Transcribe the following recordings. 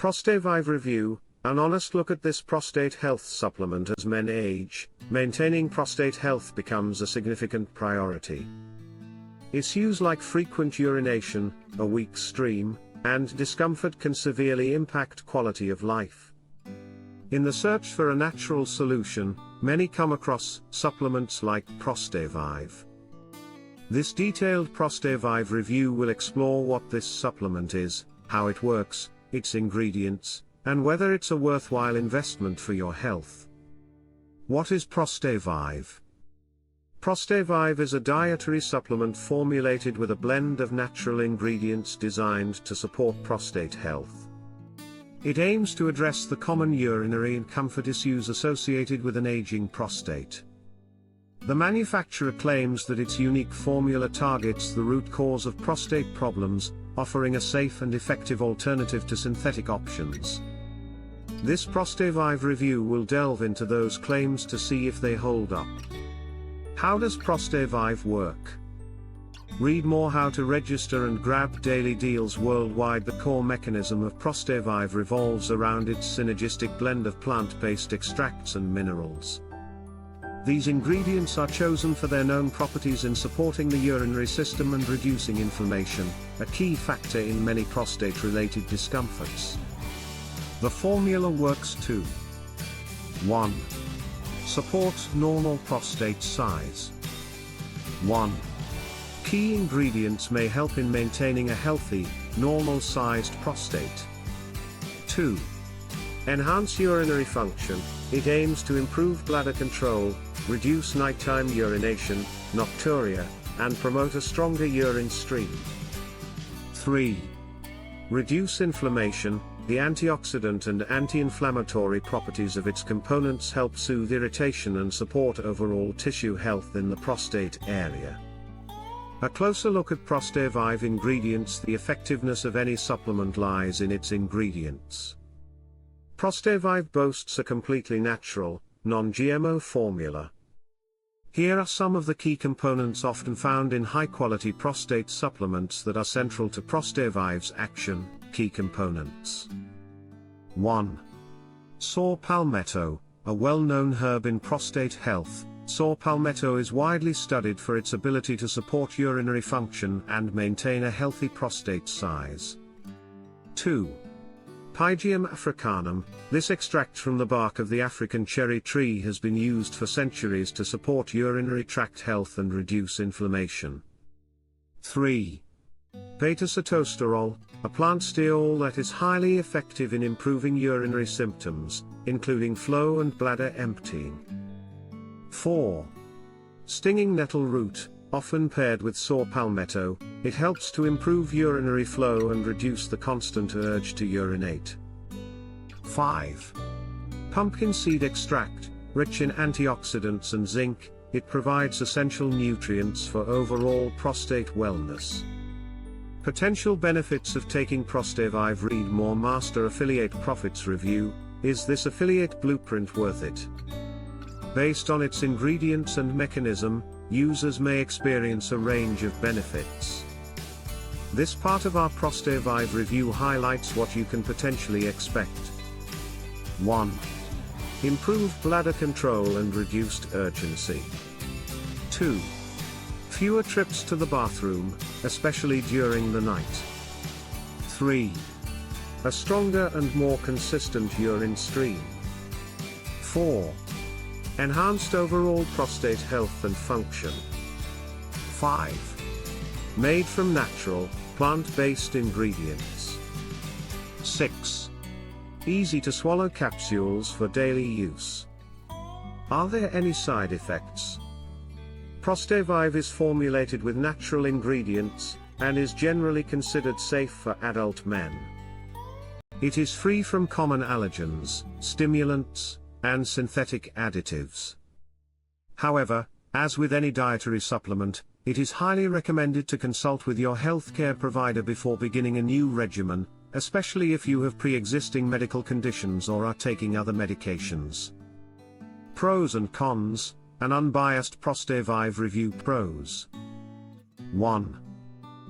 Prostavive Review, an honest look at this prostate health supplement. As men age, maintaining prostate health becomes a significant priority. Issues like frequent urination, a weak stream, and discomfort can severely impact quality of life. In the search for a natural solution, many come across supplements like Prostavive. This detailed Prostavive review will explore what this supplement is, how it works, its ingredients, and whether it's a worthwhile investment for your health. What is Prostavive? Prostavive is a dietary supplement formulated with a blend of natural ingredients designed to support prostate health. It aims to address the common urinary and comfort issues associated with an aging prostate. The manufacturer claims that its unique formula targets the root cause of prostate problems, offering a safe and effective alternative to synthetic options. This Prostavive review will delve into those claims to see if they hold up. How does Prostavive work? Read more how to register and grab daily deals worldwide. The core mechanism of Prostavive revolves around its synergistic blend of plant-based extracts and minerals. These ingredients are chosen for their known properties in supporting the urinary system and reducing inflammation, a key factor in many prostate-related discomforts. The formula works to 1. Support normal prostate size. 1. Key ingredients may help in maintaining a healthy, normal-sized prostate. 2. Enhance urinary function. It aims to improve bladder control, reduce nighttime urination, nocturia, and promote a stronger urine stream. 3. Reduce inflammation. The antioxidant and anti-inflammatory properties of its components help soothe irritation and support overall tissue health in the prostate area. A closer look at Prostavive ingredients. The effectiveness of any supplement lies in its ingredients. Prostavive boasts a completely natural, non-GMO formula. Here are some of the key components often found in high-quality prostate supplements that are central to Prostavive's action. Key components. 1. Saw palmetto, a well-known herb in prostate health. Saw palmetto is widely studied for its ability to support urinary function and maintain a healthy prostate size. 2. Pygeum africanum. This extract from the bark of the African cherry tree has been used for centuries to support urinary tract health and reduce inflammation. 3. Beta-sitosterol, a plant steol that is highly effective in improving urinary symptoms, including flow and bladder emptying. 4. Stinging nettle root, often paired with saw palmetto, it helps to improve urinary flow and reduce the constant urge to urinate. 5. Pumpkin seed extract, rich in antioxidants and zinc, it provides essential nutrients for overall prostate wellness. Potential benefits of taking Prostavive. Read more. Master Affiliate Profits Review. Is this affiliate blueprint worth it? Based on its ingredients and mechanism, users may experience a range of benefits. This part of our Prostavive review highlights what you can potentially expect. 1. Improved bladder control and reduced urgency. 2. Fewer trips to the bathroom, especially during the night. 3. A stronger and more consistent urine stream. 4. Enhanced overall prostate health and function. 5. Made from natural, plant-based ingredients. 6. Easy to swallow capsules for daily use. Are there any side effects? Prostavive is formulated with natural ingredients, and is generally considered safe for adult men. It is free from common allergens, stimulants, and synthetic additives. However, as with any dietary supplement, it is highly recommended to consult with your healthcare provider before beginning a new regimen, especially if you have pre-existing medical conditions or are taking other medications. Pros and cons. An unbiased Prostavive review. Pros. 1.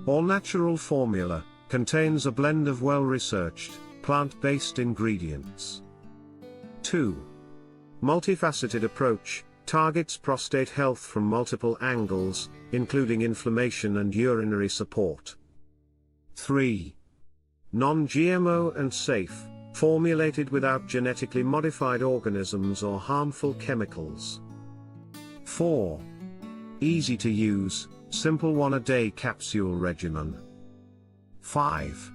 All natural formula, contains a blend of well-researched, plant-based ingredients. 2. Multifaceted approach, targets prostate health from multiple angles, including inflammation and urinary support. 3. Non-GMO and safe, formulated without genetically modified organisms or harmful chemicals. 4. Easy to use, simple one-a-day capsule regimen. 5.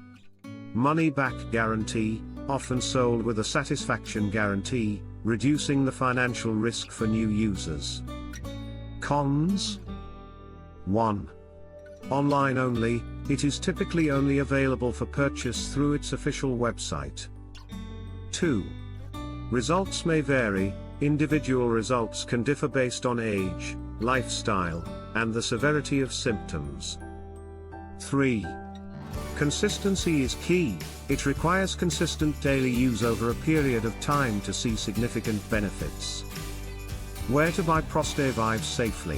Money-back guarantee, often sold with a satisfaction guarantee, reducing the financial risk for new users. Cons: 1. Online only, it is typically only available for purchase through its official website. 2. Results may vary, individual results can differ based on age, lifestyle, and the severity of symptoms. 3. Consistency is key, it requires consistent daily use over a period of time to see significant benefits. Where to buy Prostavive safely?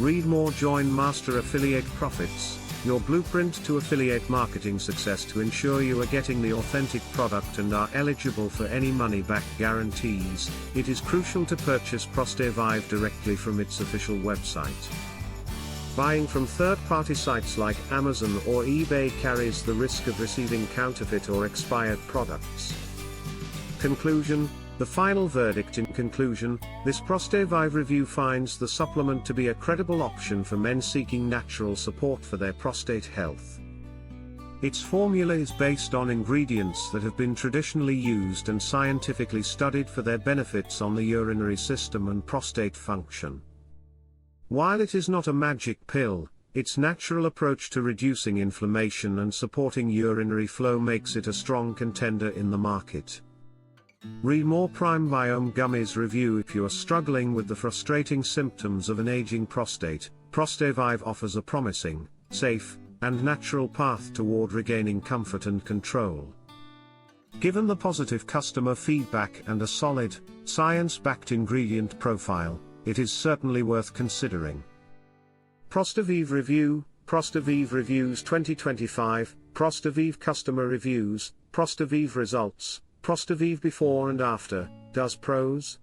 Read more. Join Master Affiliate Profits, your blueprint to affiliate marketing success to ensure you are getting the authentic product and are eligible for any money-back guarantees. It is crucial to purchase Prostavive directly from its official website. Buying from third-party sites like Amazon or eBay carries the risk of receiving counterfeit or expired products. Conclusion: the final verdict. In conclusion, this Prostavive review finds the supplement to be a credible option for men seeking natural support for their prostate health. Its formula is based on ingredients that have been traditionally used and scientifically studied for their benefits on the urinary system and prostate function. While it is not a magic pill, its natural approach to reducing inflammation and supporting urinary flow makes it a strong contender in the market. Read more Prime Biome Gummies review. If you are struggling with the frustrating symptoms of an aging prostate, Prostavive offers a promising, safe, and natural path toward regaining comfort and control. Given the positive customer feedback and a solid, science-backed ingredient profile, it is certainly worth considering. Prostavive Review, Prostavive Reviews 2025, Prostavive Customer Reviews, Prostavive Results, Prostavive Before and After, does pros,